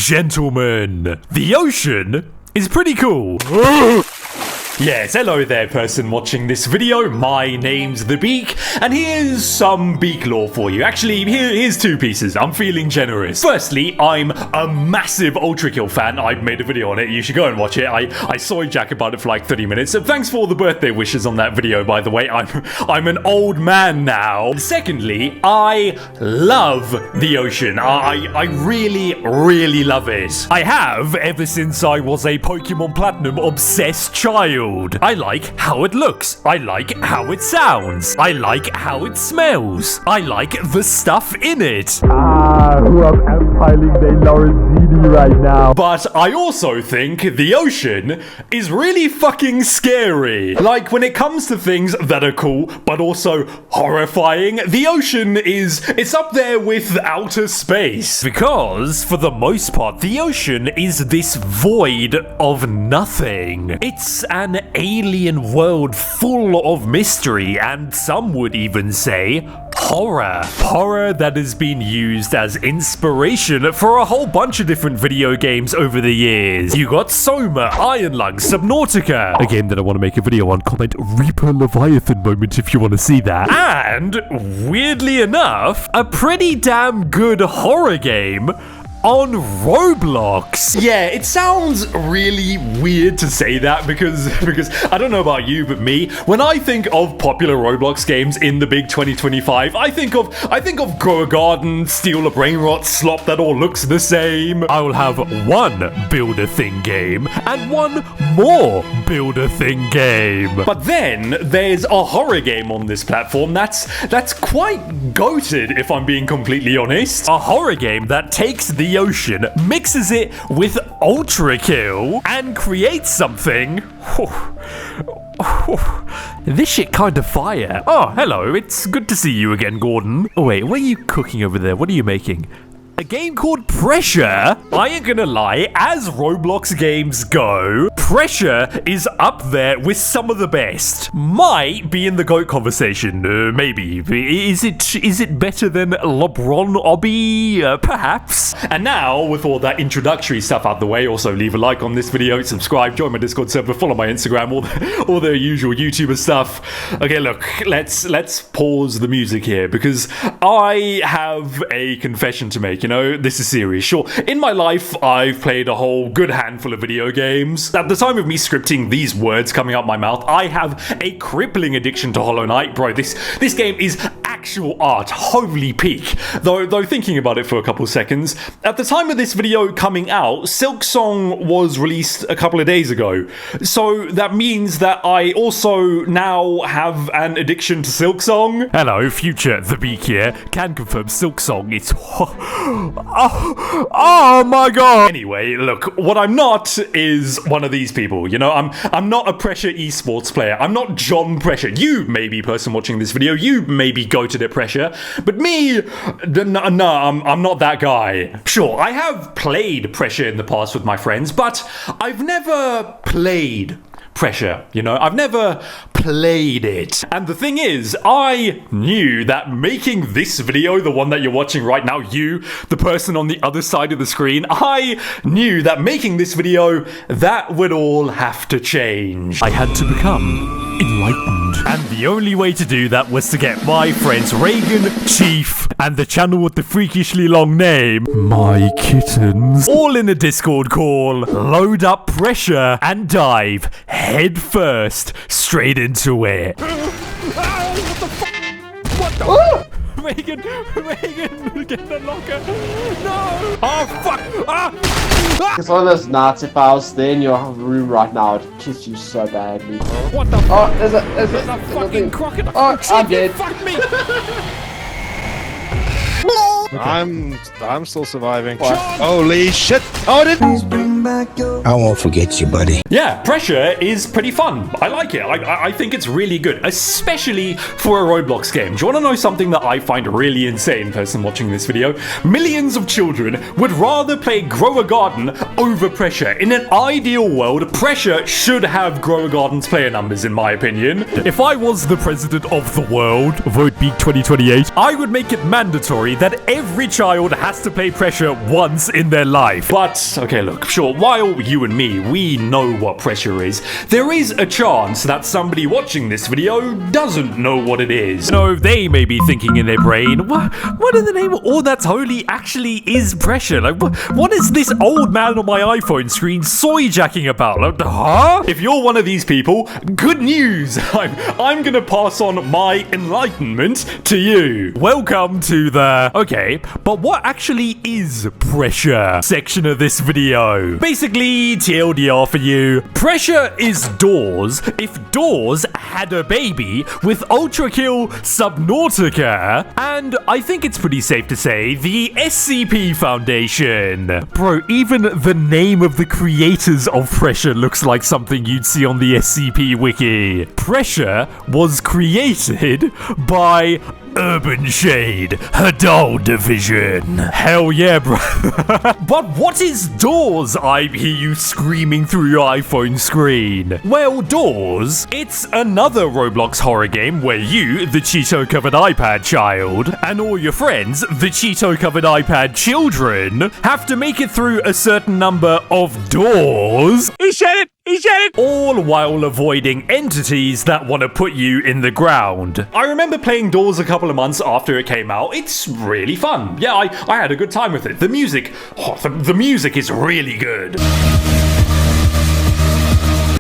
gentlemen, the ocean is pretty cool. Yes, hello there, person watching this video. My name's the Beak, and here's some Beak lore for you. Actually, here's two pieces. I'm feeling generous. Firstly, I'm a massive ULTRAKILL fan. I made a video on it. You should go and watch it. I soy jack about it for like 30 minutes. So thanks for all the birthday wishes on that video, by the way. I'm an old man now. Secondly, I love the ocean. I really, really love it. I have ever since I was a Pokemon Platinum obsessed child. I like how it looks. I like how it sounds. I like how it smells. I like the stuff in it. Who I'm empiling they Lorenzini right now. But I also think the ocean is really fucking scary. Like, when it comes to things that are cool, but also horrifying, the ocean it's up there with outer space. Because, for the most part, the ocean is this void of nothing. It's an alien world full of mystery, and some would even say horror. Horror that has been used as inspiration for a whole bunch of different video games over the years. You got Soma, Iron Lung, Subnautica, a game that I want to make a video on. Comment Reaper Leviathan moment if you want to see that. And, weirdly enough, a pretty damn good horror game on Roblox. Yeah, it sounds really weird to say that because I don't know about you, but me, when I think of popular Roblox games in the big 2025, I think of Grow a Garden, Steal a Brain Rot, Slop that all looks the same. I will have one Build a Thing game and one more Build a Thing game. But then there's a horror game on this platform that's quite goated, if I'm being completely honest. A horror game that takes the ocean, mixes it with ULTRAKILL, and creates something. This shit kind of fire. Oh, hello. It's good to see you again, Gordon. Oh, wait, what are you cooking over there? What are you making? A game called Pressure? I ain't gonna lie, as Roblox games go, Pressure is up there with some of the best. Might be in the GOAT conversation, maybe. Is it better than LeBron Obby? Perhaps. And now, with all that introductory stuff out the way, also leave a like on this video, subscribe, join my Discord server, follow my Instagram, all the usual YouTuber stuff. Okay, look, let's pause the music here, because I have a confession to make. You know, this is serious. Sure, in my life, I've played a whole good handful of video games. At the time of me scripting these words coming out my mouth, I have a crippling addiction to Hollow Knight. Bro, this game is actual art. Holy peak. Though thinking about it for a couple seconds, at the time of this video coming out, Silk Song was released a couple of days ago. So that means that I also now have an addiction to Silk Song. Hello, future the Beak here. Can confirm Silk Song is oh my god. Anyway, look, what I'm not is one of these people. You know, I'm not a Pressure esports player. I'm not John Pressure. You may be person watching this video. You maybe go to the Pressure, but me, no, I'm not that guy. Sure, I have played Pressure in the past with my friends, but I've never played Pressure, you know? I've never played it. And the thing is, I knew that making this video, the one that you're watching right now, you, the person on the other side of the screen, I knew that making this video, that would all have to change. I had to become enlightened. And the only way to do that was to get my friends Reagan, Chief, and the channel with the freakishly long name, My Kittens, all in a Discord call, load up Pressure, and dive head first straight into it. What the fuck? What the Reagan, get in the locker. No! Oh, fuck! Because all those Nazi files stay in your room right now. I'd kiss you so badly. What the fuck? Oh, there's a fucking crocodile. Oh, I'm dead. Fuck me! I'm still surviving. What? Holy shit! Oh, it didn't. I won't forget you, buddy. Yeah, Pressure is pretty fun. I like it. I think it's really good, especially for a Roblox game. Do you want to know something that I find really insane, person watching this video? Millions of children would rather play Grow a Garden over Pressure. In an ideal world, Pressure should have Grow a Garden's player numbers, in my opinion. If I was the president of the world, vote Beak 2028, I would make it mandatory that every child has to play Pressure once in their life. But, okay, look, sure, while you and me, we know what Pressure is, there is a chance that somebody watching this video doesn't know what it is. No, they may be thinking in their brain, what in the name of all that's holy actually is Pressure? Like, what is this old man on my iPhone screen soy jacking about? Like, huh? If you're one of these people, good news! I'm gonna pass on my enlightenment to you. Welcome to the... Okay, but what actually is Pressure section of this video? Basically, TLDR for you, Pressure is Doors if Doors had a baby with Ultrakill Subnautica, and I think it's pretty safe to say the SCP Foundation. Bro, even the name of the creators of Pressure looks like something you'd see on the SCP wiki. Pressure was created by Urban Shade, Hadal Division. Hell yeah, bro. But what is Doors? I hear you screaming through your iPhone screen. Well, Doors, it's another Roblox horror game where you, the Cheeto-covered iPad child, and all your friends, the Cheeto-covered iPad children, have to make it through a certain number of doors. He said it! He said it! All while avoiding entities that want to put you in the ground. I remember playing Doors a couple of months after it came out. It's really fun. Yeah, I had a good time with it. The music, the music is really good.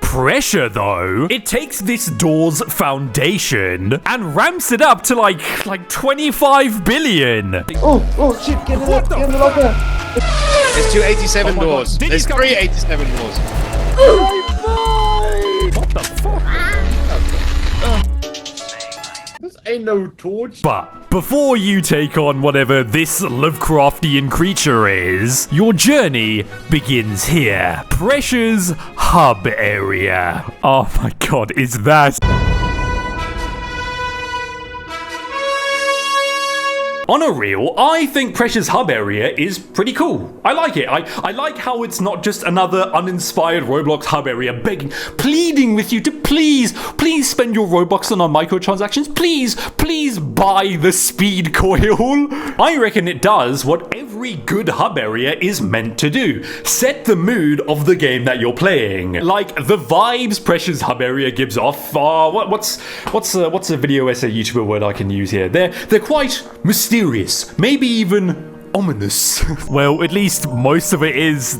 Pressure, though, it takes this Doors foundation and ramps it up to like 25 billion. Oh, shit, get in the locker. There's 287 doors. There's 387 doors. What the fuck? This ain't no torch. But before you take on whatever this Lovecraftian creature is, your journey begins here. Pressure's hub area. Oh my god, is that... On a real, I think Pressure's hub area is pretty cool. I like it. I like how it's not just another uninspired Roblox hub area begging, pleading with you to please spend your Robux on microtransactions. Please buy the speed coil. I reckon it does what every good hub area is meant to do. Set the mood of the game that you're playing. Like the vibes Pressure's hub area gives off are, what's a video essay YouTuber word I can use here? They're quite mysterious, maybe even ominous. Well, at least most of it is.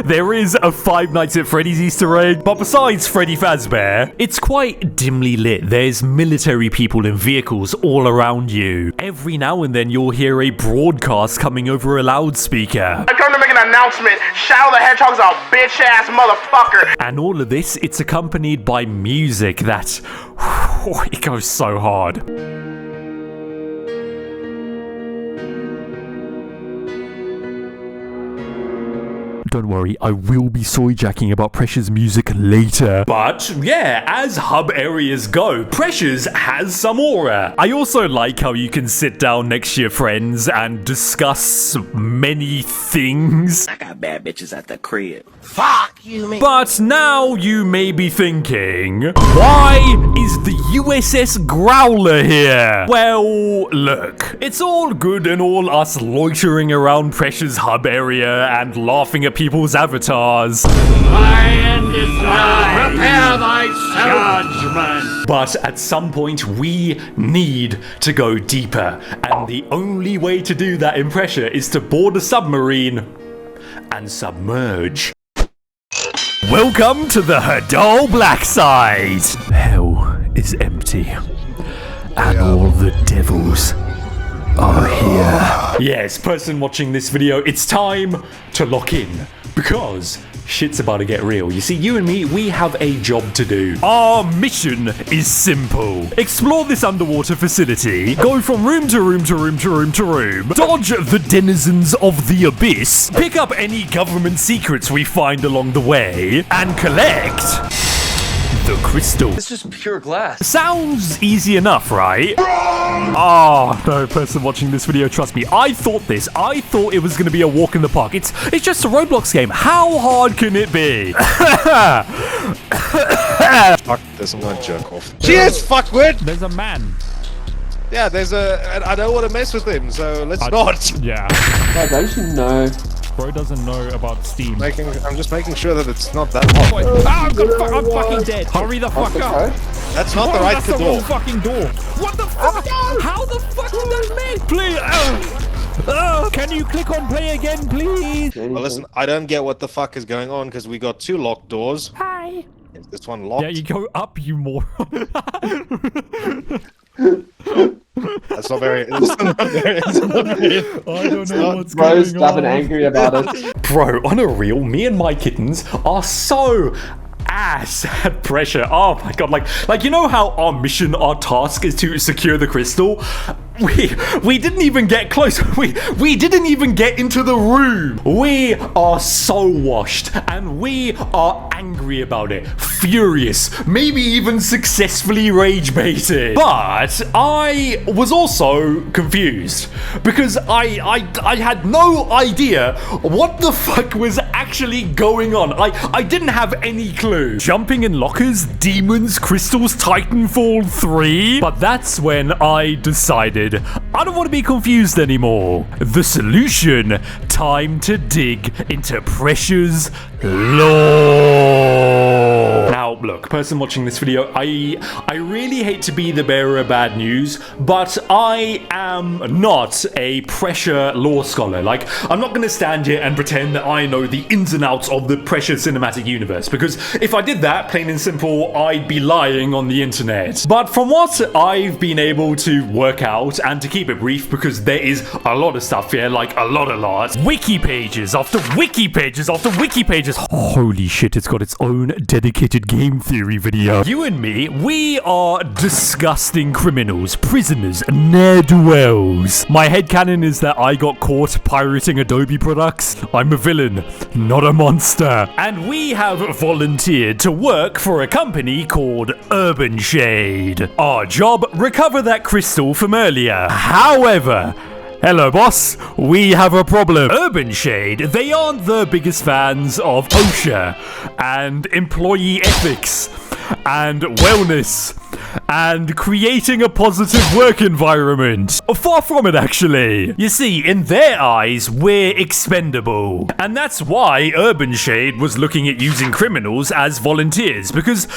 There is a Five Nights at Freddy's Easter egg, but besides Freddy Fazbear, it's quite dimly lit. There's military people in vehicles all around you. Every now and then you'll hear a broadcast coming over a loudspeaker. I'm trying to make an announcement. Shadow the Hedgehog's a bitch-ass motherfucker. And all of this, it's accompanied by music that... it goes so hard. Don't worry, I will be soy-jacking about Pressure's music later. But, yeah, as hub areas go, Pressure's has some aura. I also like how you can sit down next to your friends and discuss many things. I got bad bitches at the crib. Fuck you, man. But now you may be thinking, why is the USS Growler here? Well, look, it's all good and all us loitering around Pressure's hub area and laughing at people's avatars. My end is nigh. Prepare thy judgment. But at some point, we need to go deeper. And the only way to do that in Pressure is to board a submarine and submerge. Welcome to the Hadal Black Side. Hell is empty. And all the devils are here. Yes, person watching this video, it's time to lock in. Because shit's about to get real. You see, you and me, we have a job to do. Our mission is simple. Explore this underwater facility, go from room to room to room to room to room, dodge the denizens of the abyss, pick up any government secrets we find along the way, and collect the crystal. It's just pure glass. Sounds easy enough, right? Oh, no, person watching this video, trust me. I thought it was going to be a walk in the park. It's just a Roblox game. How hard can it be? Fuck this, I'm gonna jerk off. Cheers, fuckwit! There's a man. Yeah, there's a... I don't want to mess with him, so let's not. Yeah. Yeah, don't you know? Bro doesn't know about Steam. I'm just making sure that it's not that hot. I'm fucking dead. Hurry the fuck up. That's not the right That's the door. wrong fucking door. What the fuck? How the fuck did that make? Please. Can you click on play again, please? Well, listen, I don't get what the fuck is going on because we got 2 locked doors. Hi. Is this one locked? Yeah, you go up, you moron. That's not very... It's not very... I don't know what's Bro's going nothing on. angry about it. Bro, on a real, me and my kittens are so ass at pressure. Oh my god, like you know how our mission, our task is to secure the crystal? We didn't even get close. We didn't even get into the room. We are so washed and we are angry about it. Furious. Maybe even successfully rage baited. But I was also confused because I had no idea what the fuck was actually going on. I didn't have any clue. Jumping in lockers, demons, crystals, Titanfall 3. But that's when I decided I don't want to be confused anymore. The solution, time to dig into Pressure's lore. Now, look, person watching this video, I really hate to be the bearer of bad news, but I am not a Pressure lore scholar. Like, I'm not going to stand here and pretend that I know the ins and outs of the Pressure cinematic universe, because if I did that, plain and simple, I'd be lying on the internet. But from what I've been able to work out, and to keep it brief, because there is a lot of stuff here, like a lot. Wiki pages after wiki pages after wiki pages. Holy shit, it's got its own dedicated game theory video. You and me, we are disgusting criminals, prisoners, ne'er-do-wells. My headcanon is that I got caught pirating Adobe products. I'm a villain, not a monster. And we have volunteered to work for a company called Urban Shade. Our job, recover that crystal from earlier. However, hello, boss. We have a problem. Urban Shade, they aren't the biggest fans of OSHA and employee ethics and wellness and creating a positive work environment. Far from it, actually. You see, in their eyes, we're expendable. And that's why Urban Shade was looking at using criminals as volunteers. Because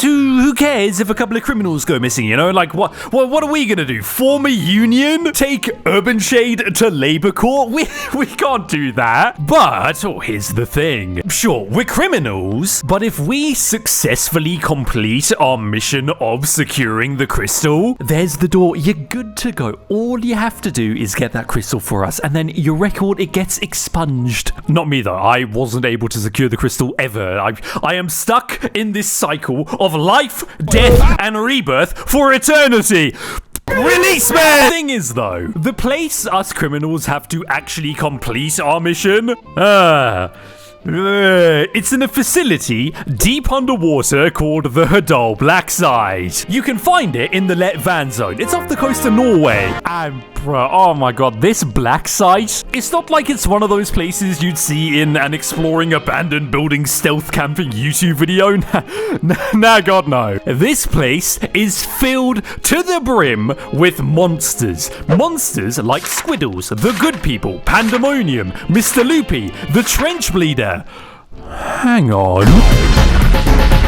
who cares if a couple of criminals go missing, you know? Like, what are we gonna do? Form a union? Take Urban Shade to labor court? We can't do that. But, here's the thing. Sure, we're criminals, but if we successfully complete our mission of securing the crystal, there's the door. You're good to go. All you have to do is get that crystal for us, and then your record, it gets expunged. Not me, though. I wasn't able to secure the crystal ever. I am stuck in this cycle of life, death, and rebirth for eternity. Release me! The thing is, though, the place us criminals have to actually complete our mission, it's in a facility deep underwater called the Hadal Black Site. You can find it in the Let Van Zone. It's off the coast of Norway. And bro, oh my god, this black site, it's not like it's one of those places you'd see in an exploring abandoned building stealth camping YouTube video. Nah, god no. This place is filled to the brim with monsters. Monsters like Squiddles, the Good People, Pandemonium, Mr. Loopy, the Trench Bleeder. Hang on.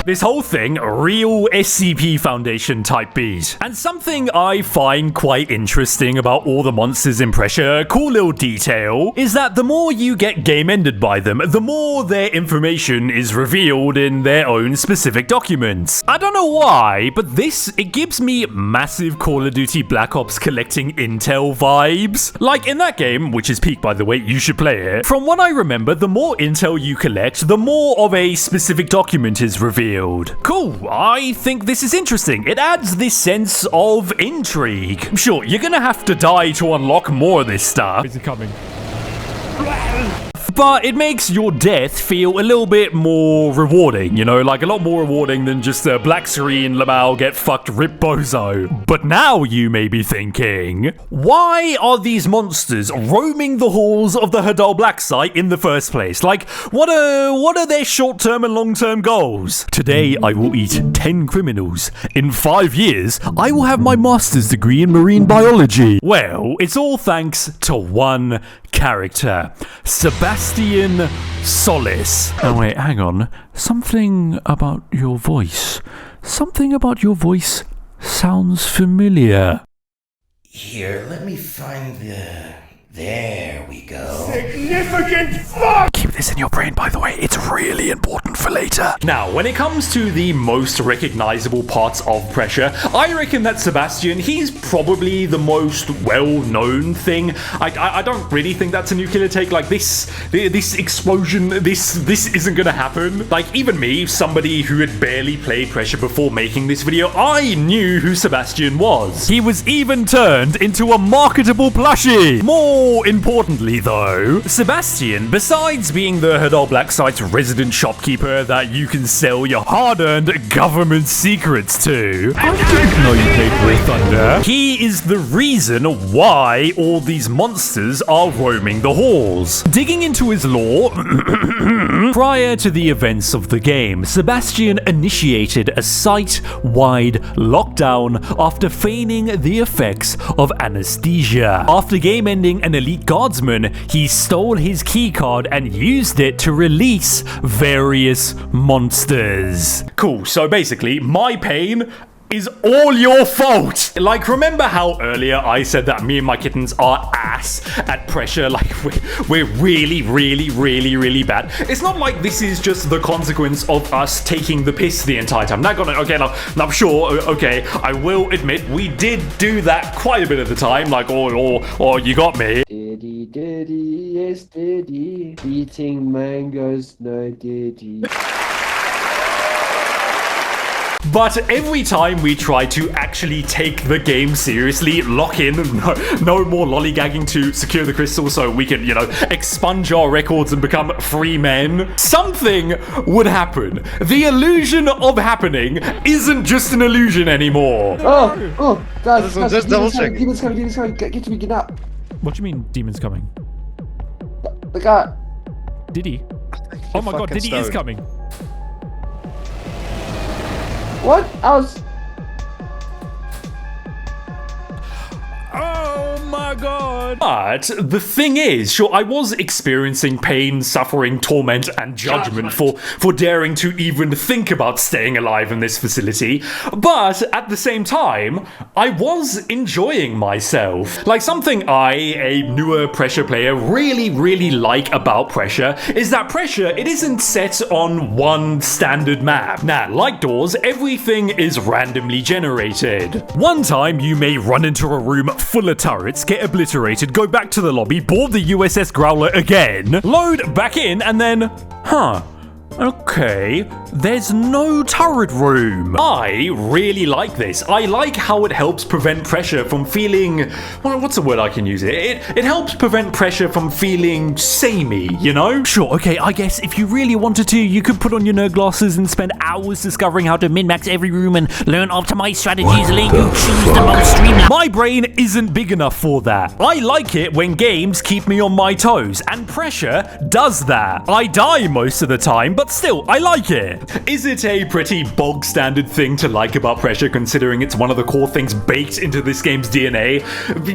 This whole thing, real SCP Foundation type beat. And something I find quite interesting about all the monsters in Pressure, cool little detail, is that the more you get game ended by them, the more their information is revealed in their own specific documents. I don't know why, but it gives me massive Call of Duty Black Ops collecting intel vibes. Like in that game, which is Peak by the way, you should play it. From what I remember, the more intel you collect, the more of a specific document is revealed. Cool, I think this is interesting. It adds this sense of intrigue. Sure, you're gonna have to die to unlock more of this stuff. Is it coming? But it makes your death feel a little bit more rewarding, you know, like a lot more rewarding than just a black screen, Lamau get fucked, rip bozo. But now you may be thinking, why are these monsters roaming the halls of the Hadal Black site in the first place? Like, what are their short-term and long-term goals? Today, I will eat 10 criminals. In 5 years, I will have my master's degree in marine biology. Well, it's all thanks to one character, Sebastian Solace. Oh wait, hang on. Something about your voice. Something about your voice sounds familiar. Here, let me find the... There we go. Significant fuck! Keep this in your brain, by the way. It's really important for later. Now, when it comes to the most recognizable parts of Pressure, I reckon that Sebastian, he's probably the most well-known thing. I don't really think that's a nuclear take. Like, this explosion, this isn't gonna happen. Like, even me, somebody who had barely played Pressure before making this video, I knew who Sebastian was. He was even turned into a marketable plushie. More importantly though, Sebastian, besides being the Hadal Black site's resident shopkeeper that you can sell your hard-earned government secrets to, I didn't know you played War Thunder, he is the reason why all these monsters are roaming the halls. Digging into his lore, prior to the events of the game, Sebastian initiated a site-wide lockdown after feigning the effects of anesthesia. After game ending an elite guardsman, he stole his keycard and used it to release various monsters. Cool, so basically, my pain is all your fault. Like, remember how earlier I said that me and my kittens are ass at Pressure? Like, we're really, really, really, really bad. It's not like this is just the consequence of us taking the piss the entire time. Not gonna, okay, now sure, okay, I will admit we did do that quite a bit of the time, like, or you got me. Diddy, yes, diddy. Eating mangoes, no diddy. But every time we try to actually take the game seriously, lock in, no more lollygagging to secure the crystal so we can, you know, expunge our records and become free men, something would happen. The illusion of happening isn't just an illusion anymore. Oh, guys, Just double check. Demon's coming, get to me, get up. What do you mean, demon's coming? The guy. Diddy? Oh my god, Diddy is coming. What? I was... Oh my god! But the thing is, sure, I was experiencing pain, suffering, torment, and judgment for daring to even think about staying alive in this facility. But at the same time, I was enjoying myself. Like, something I, a newer Pressure player, really, really like about Pressure is that Pressure, it isn't set on one standard map. Nah, like Doors, everything is randomly generated. One time, you may run into a room full of turrets, get obliterated, go back to the lobby, board the USS Growler again, load back in, and then, okay, there's no turret room. I really like this. I like how it helps prevent Pressure from feeling, well, what's the word I can use? It helps prevent Pressure from feeling samey, you know? Sure, okay, I guess if you really wanted to, you could put on your nerd glasses and spend hours discovering how to min-max every room and learn optimized strategies, letting you choose the most streamlined. My brain isn't big enough for that. I like it when games keep me on my toes, and Pressure does that. I die most of the time, but but still, I like it. Is it a pretty bog standard thing to like about pressure, considering it's one of the core things baked into this game's DNA?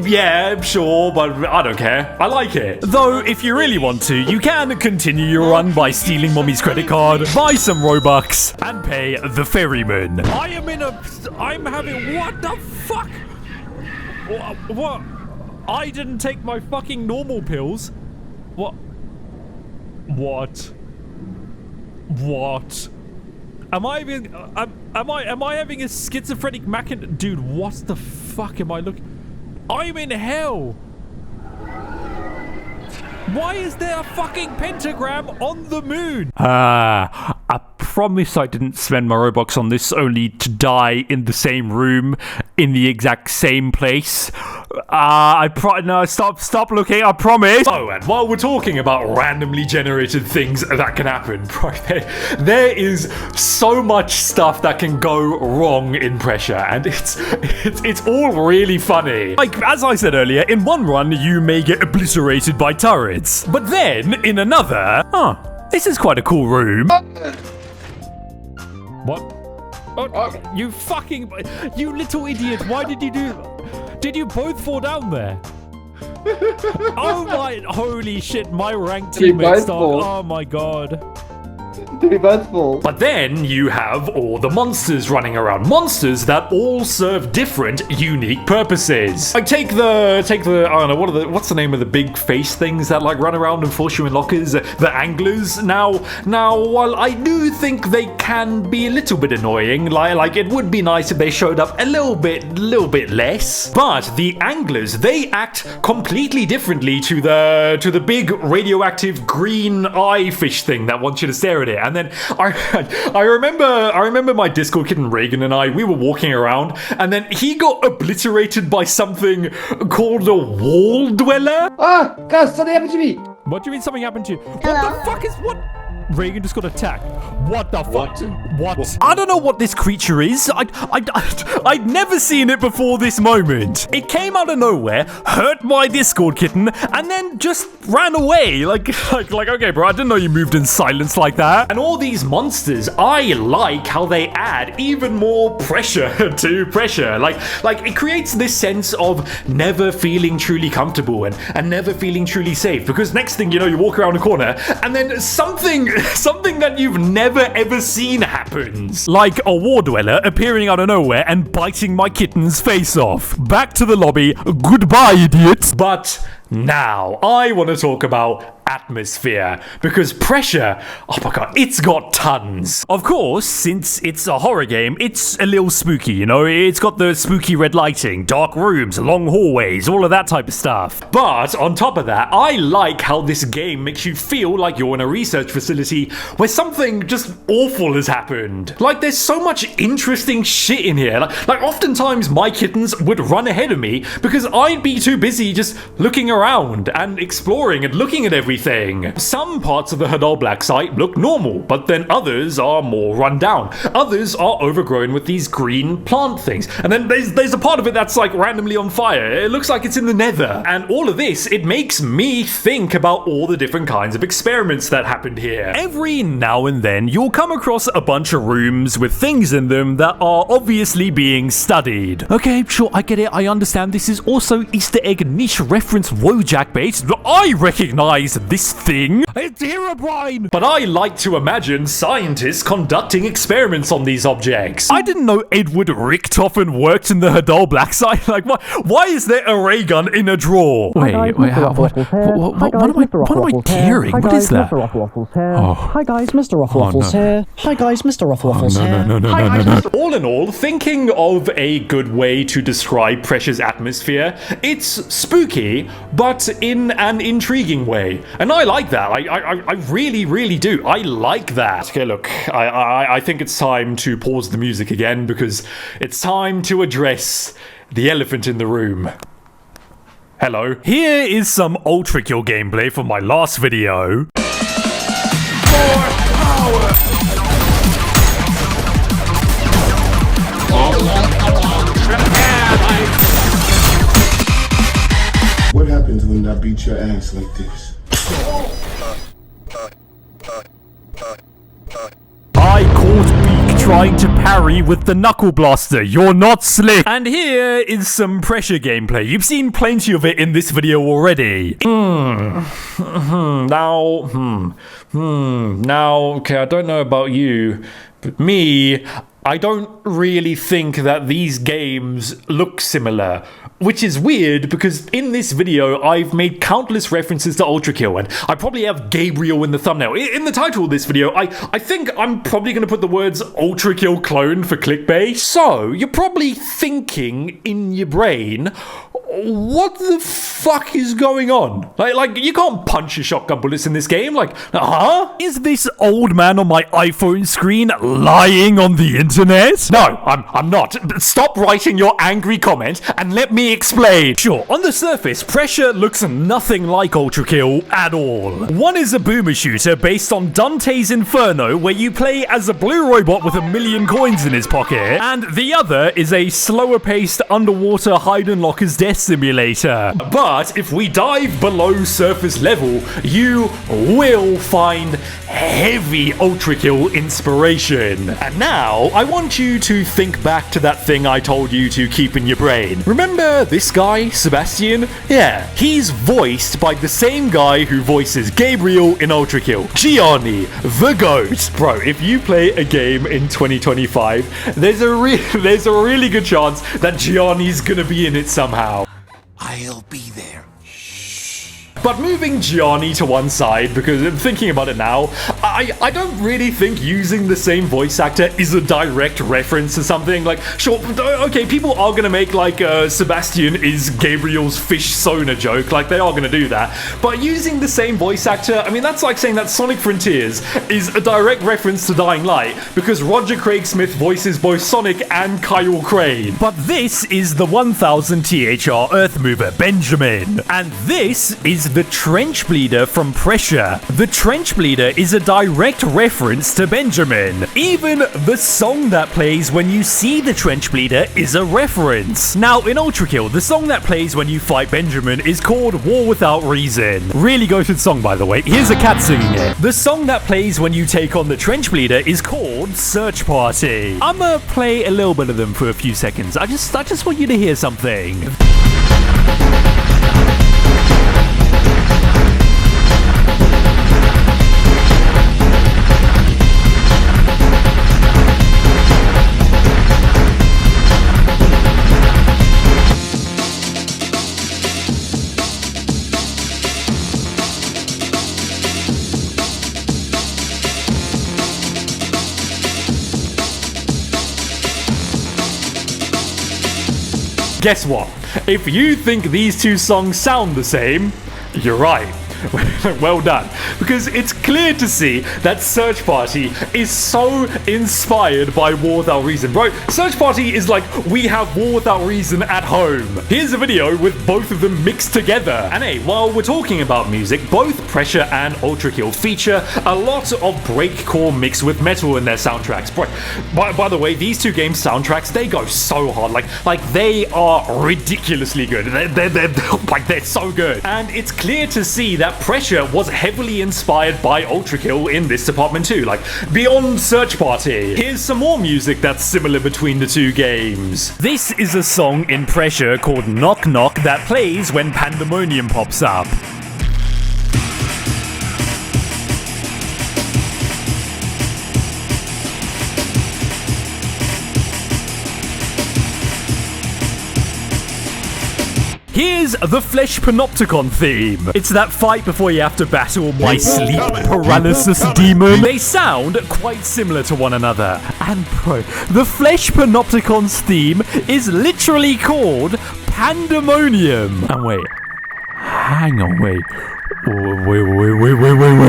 Yeah, sure, but I don't care. I like it. Though, if you really want to, you can continue your run by stealing mommy's credit card, buy some Robux, and pay the ferryman. I'm having... What the fuck? What? I didn't take my fucking normal pills. What? Am I having a schizophrenic Dude, what the fuck am I looking? I'm in hell. Why is there a fucking pentagram on the moon? I promise I didn't spend my Robux on this only to die in the same room, in the exact same place. No, stop looking, I promise. Oh, and while we're talking about randomly generated things that can happen, there is so much stuff that can go wrong in pressure, and it's all really funny. Like, as I said earlier, in one run, you may get obliterated by turrets. But then, in another, this is quite a cool room. What? Oh, you little idiot, why did you do... Did you both fall down there? Oh my... Holy shit, my rank teammates... Oh my god. We both fall. But then you have all the monsters running around. Monsters that all serve different, unique purposes. Like take the I don't know, what's the name of the big face things that like run around and force you in lockers? The anglers. Now while I do think they can be a little bit annoying, like it would be nice if they showed up a little bit less. But the anglers, they act completely differently to the big radioactive green eye fish thing that wants you to stare at it. And then I remember my Discord kitten Reagan and we were walking around, and then he got obliterated by something called a wall dweller. Ah, guys, something happened to me. What do you mean something happened to you? What the fuck is what? Reagan just got attacked. What the fuck? What? I don't know what this creature is. I'd never seen it before this moment. It came out of nowhere, hurt my Discord kitten, and then just ran away. Like, okay, bro, I didn't know you moved in silence like that. And all these monsters, I like how they add even more pressure to pressure. Like it creates this sense of never feeling truly comfortable and never feeling truly safe. Because next thing you know, you walk around a corner, and then something that you've never ever seen happens. Like a war dweller appearing out of nowhere and biting my kitten's face off. Back to the lobby. Goodbye, idiot. But now I want to talk about atmosphere, because pressure, oh my god, it's got tons. Of course, since it's a horror game, it's a little spooky, you know? It's got the spooky red lighting, dark rooms, long hallways, all of that type of stuff. But on top of that, I like how this game makes you feel like you're in a research facility where something just awful has happened. Like, there's so much interesting shit in here. Like oftentimes my kittens would run ahead of me because I'd be too busy just looking around and exploring and looking at everything. Some parts of the ROBLOX site look normal, but then others are more run down. Others are overgrown with these green plant things. And then there's a part of it that's like randomly on fire. It looks like it's in the nether. And all of this, it makes me think about all the different kinds of experiments that happened here. Every now and then, you'll come across a bunch of rooms with things in them that are obviously being studied. Okay, sure, I get it. I understand this is also Easter egg niche reference Wojak based. I recognize this thing. It's Herobrine. But I like to imagine scientists conducting experiments on these objects. I didn't know Edward Richtofen worked in the ROBLOX site. Like, why is there a ray gun in a drawer? Wait, what am I hearing? What is that? Hi guys, Mr. Ruffles here. Hi guys, Mr. Ruffles here. No. All in all, thinking of a good way to describe Pressure's atmosphere, it's spooky, but in an intriguing way. And I like that. I really, really do. I like that. Okay, look, I think it's time to pause the music again because it's time to address the elephant in the room. Hello. Here is some ULTRAKILL gameplay from my last video. More power! What happens when I beat your ass like this? trying to parry with the knuckle blaster. You're not slick. And here is some pressure gameplay. You've seen plenty of it in this video already. Now, okay, I don't know about you, but me, I don't really think that these games look similar, which is weird because in this video I've made countless references to Ultrakill, and I probably have Gabriel in the thumbnail. In the title of this video, I think I'm probably going to put the words Ultrakill Clone for clickbait. So, you're probably thinking in your brain, what the fuck is going on? Like you can't punch your shotgun bullets in this game. Like, Is this old man on my iPhone screen lying on the internet? No, I'm not. Stop writing your angry comment and let me explain. Sure, on the surface, Pressure looks nothing like Ultrakill at all. One is a boomer shooter based on Dante's Inferno, where you play as a blue robot with 1 million coins in his pocket, and the other is a slower-paced underwater hide-and-lockers death simulator. But if we dive below surface level, you will find heavy Ultrakill inspiration. And now, I want you to think back to that thing I told you to keep in your brain. Remember this guy, Sebastian? Yeah, he's voiced by the same guy who voices Gabriel in Ultrakill, Gianni, the GOAT. Bro, if you play a game in 2025, there's a really good chance that Gianni's gonna be in it somehow. I'll be there. But moving Gianni to one side, because I'm thinking about it now, I don't really think using the same voice actor is a direct reference to something. Like, sure, okay, people are gonna make, like, Sebastian is Gabriel's fish sona joke, like, they are gonna do that. But using the same voice actor, I mean, that's like saying that Sonic Frontiers is a direct reference to Dying Light, because Roger Craig Smith voices both Sonic and Kyle Crane. But this is the 1000 THR Earth Mover, Benjamin. And this is the Trench Bleeder from Pressure. The Trench Bleeder is a direct reference to Benjamin. Even the song that plays when you see the Trench Bleeder is a reference. Now, in Ultrakill, the song that plays when you fight Benjamin is called War Without Reason. Really goated song, by the way. Here's a cat singing it. The song that plays when you take on the Trench Bleeder is called Search Party. I'ma play a little bit of them for a few seconds. I just want you to hear something. Guess what? If you think these two songs sound the same, you're right. Well done. Because it's clear to see that Search Party is so inspired by War Without Reason. Bro, Search Party is like, we have War Without Reason at home. Here's a video with both of them mixed together. And hey, while we're talking about music, both Pressure and Ultrakill feature a lot of breakcore mixed with metal in their soundtracks. Bro, by the way, these two games' soundtracks, they go so hard. Like they are ridiculously good. They're so good. And it's clear to see that Pressure was heavily inspired by Ultrakill in this department too, like beyond Search Party. Here's some more music that's similar between the two games. This is a song in Pressure called Knock Knock that plays when Pandemonium pops up. Here's the Flesh Panopticon theme. It's that fight before you have to battle my sleep paralysis demon. They sound quite similar to one another. And bro, the Flesh Panopticon's theme is literally called Pandemonium. And wait, hang on, wait. Wait.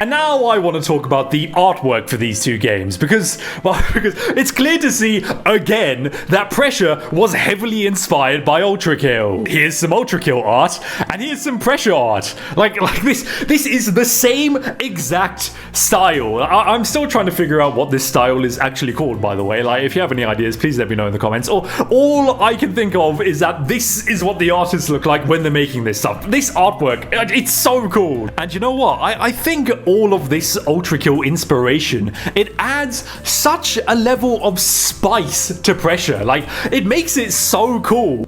And now I want to talk about the artwork for these two games because it's clear to see again that Pressure was heavily inspired by Ultrakill. Here's some Ultrakill art and here's some Pressure art. Like this is the same exact style. I'm still trying to figure out what this style is actually called, by the way. Like, if you have any ideas, please let me know in the comments. Or all I can think of is that this is what the artists look like when they're making this stuff. This artwork, it's so cool. Ultrakill. And you know what? I think all of this Ultrakill inspiration, it adds such a level of spice to Pressure. Like, it makes it so cool.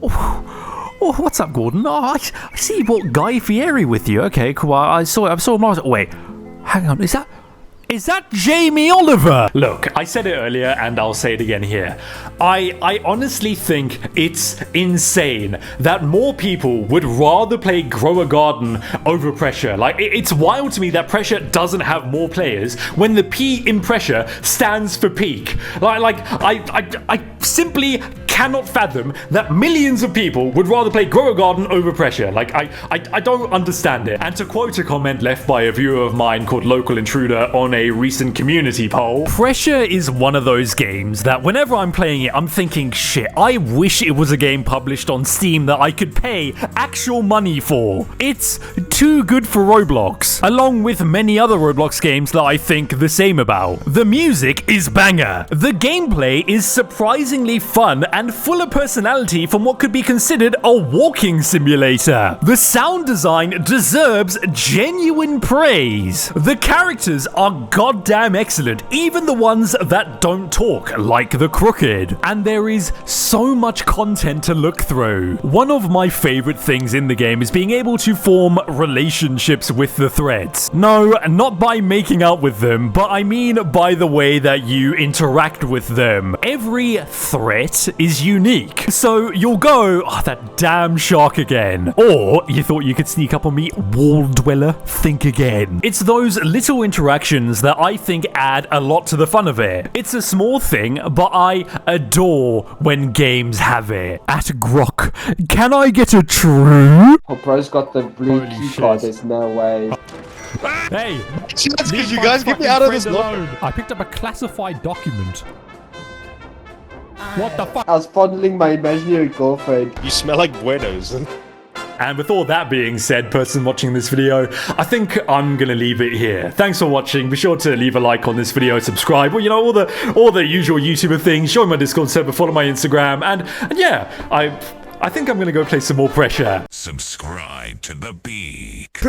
Oh, what's up, Gordon? Oh, I see you brought Guy Fieri with you. Okay, cool. I saw him last. Wait, hang on. Is that Jamie Oliver? Look, I said it earlier and I'll say it again here. I honestly think it's insane that more people would rather play Grow a Garden over Pressure. Like, it's wild to me that Pressure doesn't have more players when the P in Pressure stands for peak. I simply cannot fathom that millions of people would rather play Grow a Garden over Pressure. Like, I don't understand it. And to quote a comment left by a viewer of mine called Local Intruder on a recent community poll, Pressure is one of those games that whenever I'm playing it, I'm thinking, shit, I wish it was a game published on Steam that I could pay actual money for. It's too good for Roblox, along with many other Roblox games that I think the same about. The music is banger. The gameplay is surprisingly fun and full of personality from what could be considered a walking simulator. The sound design deserves genuine praise. The characters are goddamn excellent, even the ones that don't talk, like the Crooked. And there is so much content to look through. One of my favorite things in the game is being able to form relationships with the threads. No, not by making out with them, but I mean by the way that you interact with them. Every threat is unique. So you'll go, oh, that damn shark again. Or you thought you could sneak up on me, wall dweller, think again. It's those little interactions that I think add a lot to the fun of it. It's a small thing, but I adore when games have it. At Grok, can I get a true? Oh, bro's got the blue key card, there's no way. Hey, Could you guys get me out of this alone? I picked up a classified document. What the fuck? I was fondling my imaginary girlfriend. You smell like Buenos. And with all that being said, person watching this video, I think I'm gonna leave it here. Thanks for watching. Be sure to leave a like on this video, subscribe, or you know, all the usual YouTuber things. Join my Discord server, follow my Instagram, and yeah, I think I'm gonna go play some more Pressure. Subscribe to the Beak.